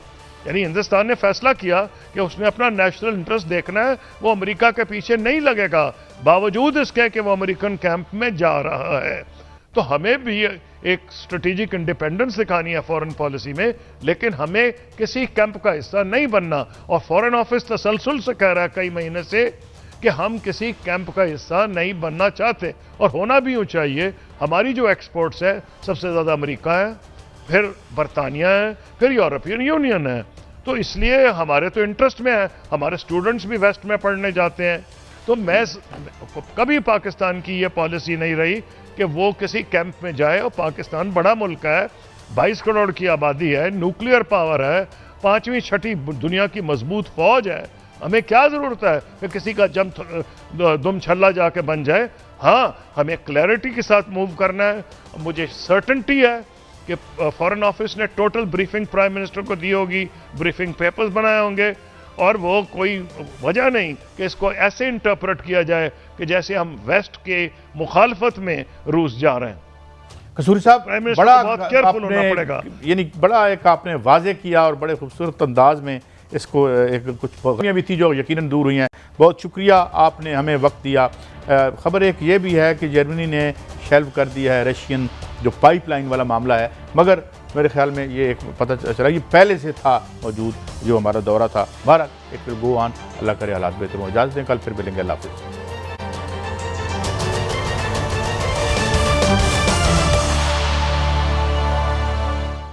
यानी हिंदुस्तान ने फैसला किया कि उसने अपना नेशनल इंटरेस्ट देखना है, वो अमेरिका के पीछे नहीं लगेगा, बावजूद इसके कि वो अमेरिकन कैंप में जा रहा है। तो हमें भी एक स्ट्रेटेजिक इंडिपेंडेंस दिखानी है फॉरेन पॉलिसी में, लेकिन हमें किसी कैंप का हिस्सा नहीं बनना। और फॉरेन ऑफिस तसलसल से कह रहा है कई महीने से कि हम किसी कैंप का हिस्सा नहीं बनना चाहते, और होना भी चाहिए। हमारी जो एक्सपोर्ट्स है सबसे ज़्यादा अमेरिका है, फिर बरतानिया है, फिर यूरोपियन यूनियन है। तो इसलिए हमारे तो इंटरेस्ट में है, हमारे स्टूडेंट्स भी वेस्ट में पढ़ने जाते हैं। तो मैं कभी पाकिस्तान की ये पॉलिसी नहीं रही कि वो किसी कैंप में जाए, और पाकिस्तान बड़ा मुल्क है, 22 करोड़ की आबादी है, न्यूक्लियर पावर है, 5वीं 6ठी दुनिया की मजबूत फौज है। हमें क्या ज़रूरत है कि किसी का दुम छल्ला जाके बन जाए। हाँ, हमें क्लैरिटी के साथ मूव करना है। मुझे सर्टेनिटी है कि फॉरेन ऑफिस ने टोटल ब्रीफिंग प्राइम मिनिस्टर को दी होगी, ब्रीफिंग पेपर्स बनाए होंगे, और वो कोई वजह नहीं कि इसको ऐसे इंटरप्रेट किया जाए कि जैसे हम वेस्ट के मुखालफत में रूस जा रहे हैं। कसूरी साहब, बड़ा बहुत केयरफुल होना पड़ेगा। यानी बड़ा एक आपने वाजे किया और बड़े खूबसूरत अंदाज में इसको एक कुछ कमियां भी थी जो यकीनन दूर हुई हैं। बहुत शुक्रिया, आपने हमें वक्त दिया। ख़बर एक ये भी है कि जर्मनी ने शेल्व कर दिया है रशियन जो पाइपलाइन वाला मामला है, मगर मेरे ख्याल में ये एक पता चला ये पहले से था मौजूद जो हमारा दौरा था। बहरहाल एक फिर गो ऑन, अल्लाह करे हालात बेहतर हो। इजाज़त दें, कल फिर मिलेंगे। अल्लाह हाफ़िज़।